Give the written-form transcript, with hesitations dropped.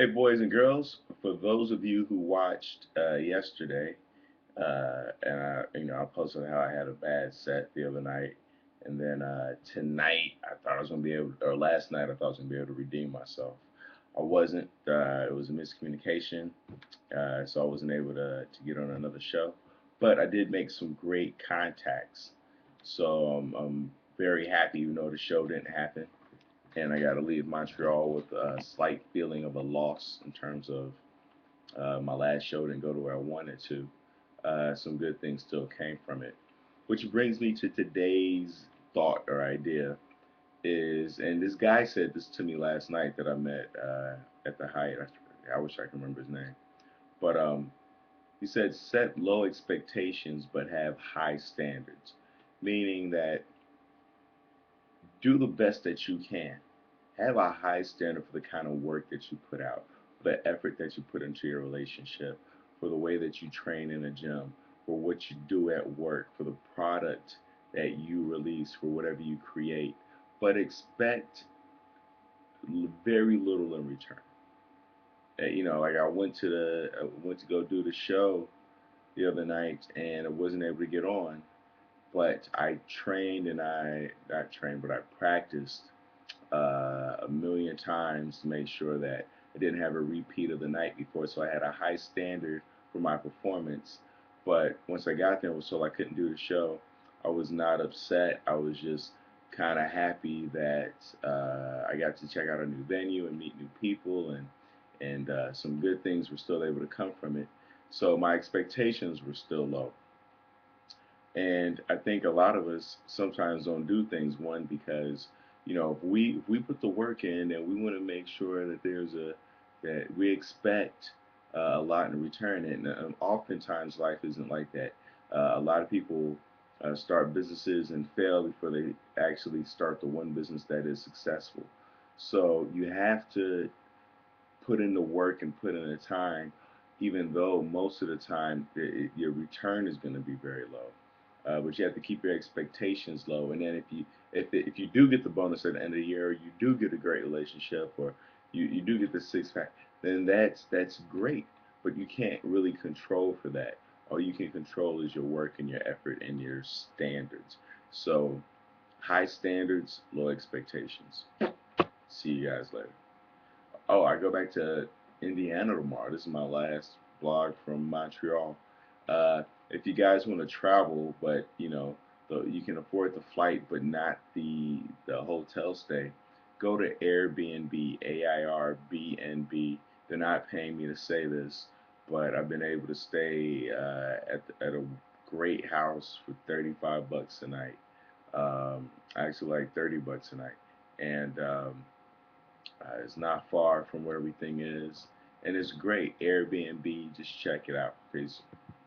Hey, boys and girls, for those of you who watched yesterday, and I posted how I had a bad set the other night, and then tonight I thought I was gonna be able, or last night I thought I was gonna be able to redeem myself. I wasn't. It was a miscommunication, so I wasn't able to get on another show. But I did make some great contacts, so I'm very happy, even though the show didn't happen and I got to leave Montreal with a slight feeling of a loss in terms of my last show didn't go to where I wanted to. Some good things still came from it, which brings me to today's thought or idea is, and this guy said this to me last night that I met at the Hyatt. I wish I could remember his name, but he said set low expectations but have high standards, meaning that do the best that you can. Have a high standard for the kind of work that you put out, for the effort that you put into your relationship, for the way that you train in a gym, for what you do at work, for the product that you release, for whatever you create. But expect very little in return. Like I went to go do the show the other night, and I wasn't able to get on. But I trained and I not trained, but I practiced a million times to make sure that I didn't have a repeat of the night before. So I had a high standard for my performance. But once I got there and was told I couldn't do the show, I was not upset. I was just kind of happy that I got to check out a new venue and meet new people, and some good things were still able to come from it. So my expectations were still low. And I think a lot of us sometimes don't do things one because if we put the work in and we want to make sure that that we expect a lot in return, and oftentimes life isn't like that. A lot of people start businesses and fail before they actually start the one business that is successful. So you have to put in the work and put in the time, even though most of the time your return is going to be very low. But you have to keep your expectations low. And then if you do get the bonus at the end of the year, or you do get a great relationship, or you do get the six pack, then that's great. But you can't really control for that. All you can control is your work and your effort and your standards. So high standards, low expectations. See you guys later. Oh, I go back to Indiana tomorrow. This is my last vlog from Montreal. If you guys want to travel, but you can afford the flight, but not the hotel stay, go to Airbnb, AIRBNB. They're not paying me to say this, but I've been able to stay at a great house for 35 bucks a night. Actually, like 30 bucks a night, and it's not far from where everything is, and it's great. Airbnb, just check it out. Peace.